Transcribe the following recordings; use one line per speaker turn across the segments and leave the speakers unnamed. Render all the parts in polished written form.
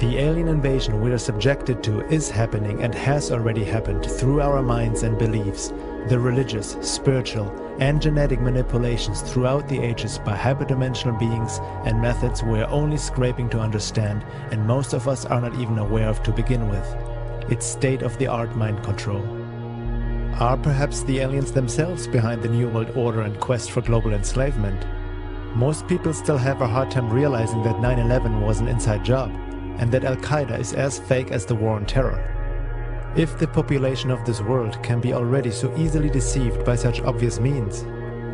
The alien invasion we are subjected to is happening and has already happened through our minds and beliefs, the religious, spiritual, and genetic manipulations throughout the ages by hyperdimensional beings and methods we are only scraping to understand and most of us are not even aware of to begin with. It's state-of-the-art mind control. Are perhaps the aliens themselves behind the New World Order and quest for global enslavement? Most people still have a hard time realizing that 9/11 was an inside job, and that Al-Qaeda is as fake as the war on terror. If the population of this world can be already so easily deceived by such obvious means,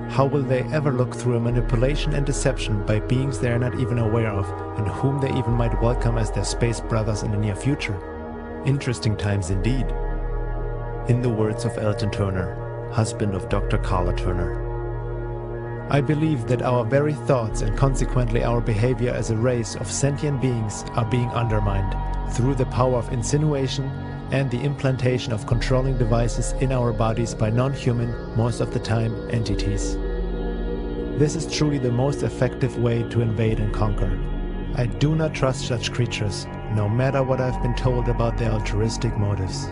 how will they ever look through a manipulation and deception by beings they are not even aware of and whom they even might welcome as their space brothers in the near future? Interesting times indeed. In the words of Elton Turner, husband of Dr. Carla Turner. I believe that our very thoughts and consequently our behavior as a race of sentient beings are being undermined through the power of insinuation and the implantation of controlling devices in our bodies by non-human, most of the time, entities. This is truly the most effective way to invade and conquer. I do not trust such creatures, no matter what I've been told about their altruistic motives.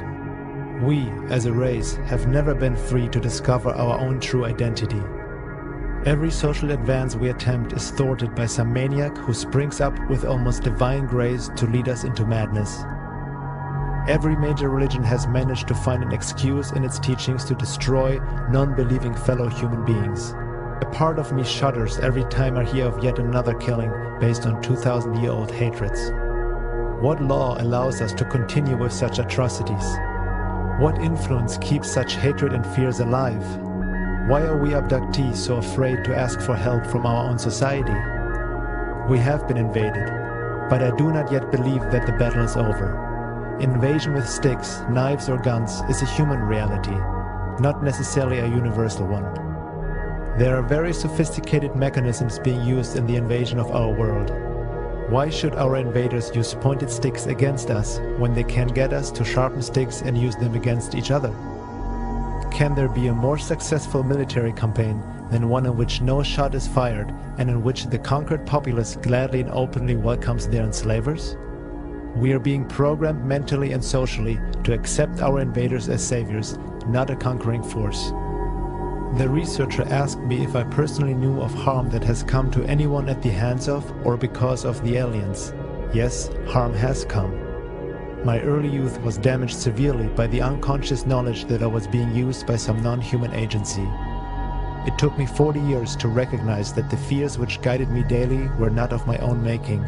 We, as a race, have never been free to discover our own true identity. Every social advance we attempt is thwarted by some maniac who springs up with almost divine grace to lead us into madness. Every major religion has managed to find an excuse in its teachings to destroy non-believing fellow human beings. A part of me shudders every time I hear of yet another killing based on 2,000-year-old hatreds. What law allows us to continue with such atrocities? What influence keeps such hatred and fears alive? Why are we abductees so afraid to ask for help from our own society? We have been invaded, but I do not yet believe that the battle is over. Invasion with sticks, knives or guns is a human reality, not necessarily a universal one. There are very sophisticated mechanisms being used in the invasion of our world. Why should our invaders use pointed sticks against us when they can get us to sharpen sticks and use them against each other? Can there be a more successful military campaign than one in which no shot is fired and in which the conquered populace gladly and openly welcomes their enslavers? We are being programmed mentally and socially to accept our invaders as saviors, not a conquering force. The researcher asked me if I personally knew of harm that has come to anyone at the hands of or because of the aliens. Yes, harm has come. My early youth was damaged severely by the unconscious knowledge that I was being used by some non-human agency. It took me 40 years to recognize that the fears which guided me daily were not of my own making,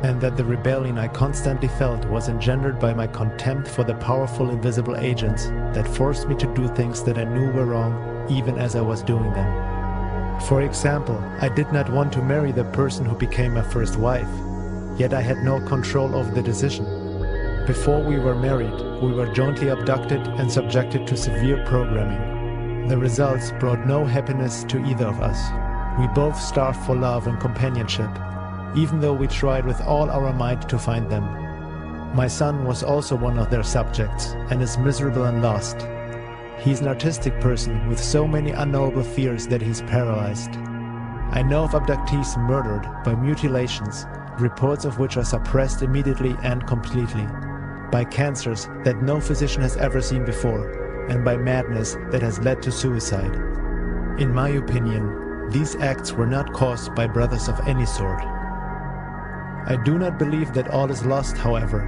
and that the rebellion I constantly felt was engendered by my contempt for the powerful invisible agents that forced me to do things that I knew were wrong even as I was doing them. For example, I did not want to marry the person who became my first wife, yet I had no control over the decision. Before we were married, we were jointly abducted and subjected to severe programming. The results brought no happiness to either of us. We both starved for love and companionship, even though we tried with all our might to find them. My son was also one of their subjects and is miserable and lost. He's an artistic person with so many unknowable fears that he's paralyzed. I know of abductees murdered by mutilations, reports of which are suppressed immediately and completely, by cancers that no physician has ever seen before, and by madness that has led to suicide. In my opinion, these acts were not caused by brothers of any sort. I do not believe that all is lost, however.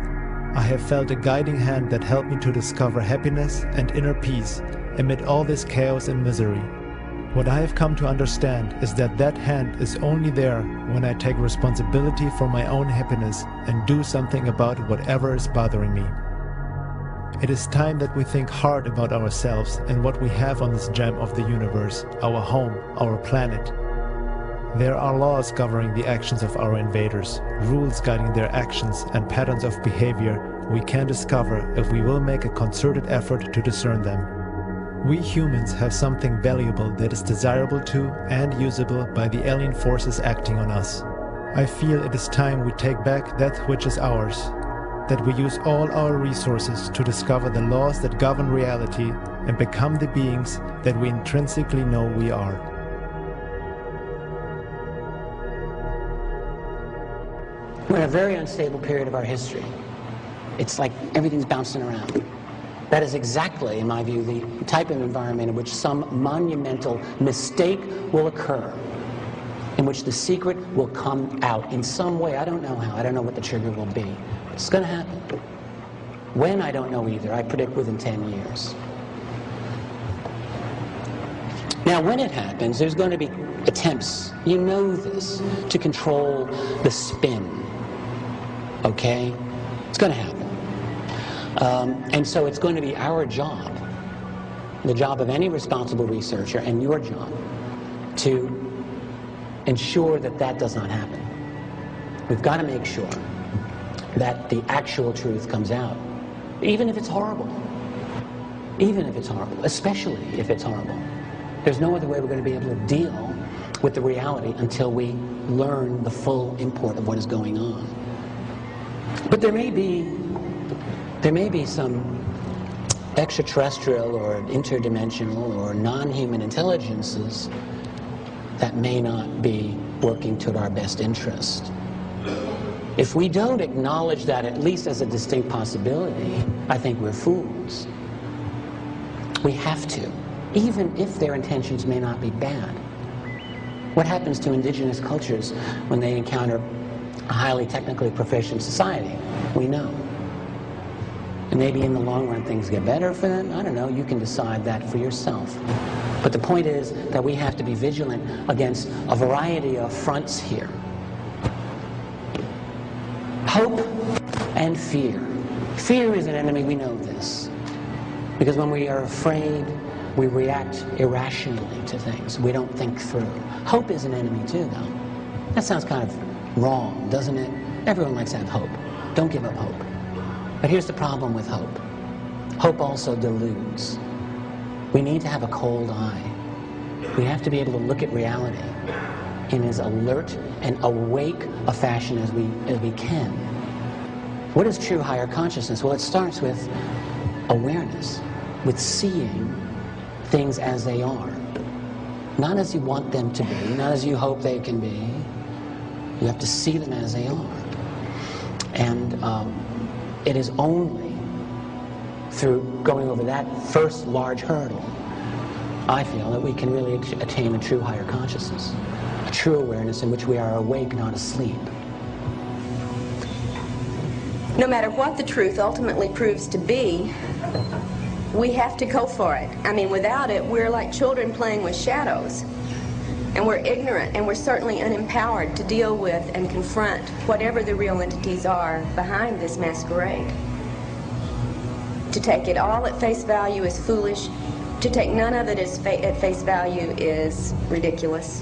I have felt a guiding hand that helped me to discover happiness and inner peace amid all this chaos and misery. What I have come to understand is that that hand is only there when I take responsibility for my own happiness and do something about whatever is bothering me. It is time that we think hard about ourselves and what we have on this gem of the universe, our home, our planet. There are laws governing the actions of our invaders, rules guiding their actions, and patterns of behavior we can discover if we will make a concerted effort to discern them. We humans have something valuable that is desirable to and usable by the alien forces acting on us. I feel it is time we take back that which is ours, that we use all our resources to discover the laws that govern reality and become the beings that we intrinsically know we are.
We're in a very unstable period of our history. It's like everything's bouncing around. That is exactly, in my view, the type of environment in which some monumental mistake will occur, in which the secret will come out in some way. I don't know how. I don't know what the trigger will be. It's going to happen. When, I don't know either. I predict within 10 years. Now, when it happens, there's going to be attempts, you know this, to control the spin. Okay? It's going to happen. And so it's going to be our job, the job of any responsible researcher, and your job, to ensure that that does not happen. We've got to make sure that the actual truth comes out, even if it's horrible. Even if it's horrible, especially if it's horrible. There's no other way we're going to be able to deal with the reality until we learn the full import of what is going on. But there may be some extraterrestrial or interdimensional or non-human intelligences that may not be working toward our best interest. If we don't acknowledge that at least as a distinct possibility, I think we're fools. We have to, even if their intentions may not be bad. What happens to indigenous cultures when they encounter a highly technically proficient society? We know. And maybe in the long run things get better for them. I don't know. You can decide that for yourself. But the point is that we have to be vigilant against a variety of fronts here. Hope and fear. Fear is an enemy, we know this. Because when we are afraid, we react irrationally to things. We don't think through. Hope is an enemy too, though. That sounds kind of wrong, doesn't it? Everyone likes to have hope. Don't give up hope. But here's the problem with hope. Hope also deludes. We need to have a cold eye. We have to be able to look at reality in as alert and awake a fashion as we can. What is true higher consciousness? Well, it starts with awareness, with seeing things as they are. Not as you want them to be, not as you hope they can be. You have to see them as they are. And it is only through going over that first large hurdle, I feel, that we can really attain a true higher consciousness, a true awareness in which we are awake, not asleep.
No matter what the truth ultimately proves to be, we have to go for it. I mean, without it, we're like children playing with shadows. And we're ignorant, and we're certainly unempowered to deal with and confront whatever the real entities are behind this masquerade. To take it all at face value is foolish. To take none of it at face value is ridiculous.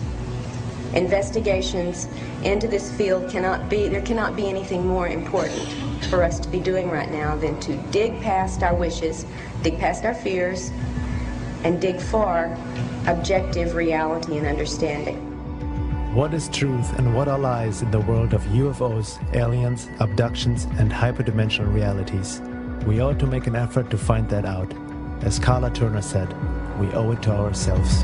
Investigations into this field there cannot be anything more important for us to be doing right now than to dig past our wishes, dig past our fears, and dig for objective reality and understanding.
What is truth and what are lies in the world of UFOs, aliens, abductions, and hyperdimensional realities? We ought to make an effort to find that out. As Carla Turner said, we owe it to ourselves.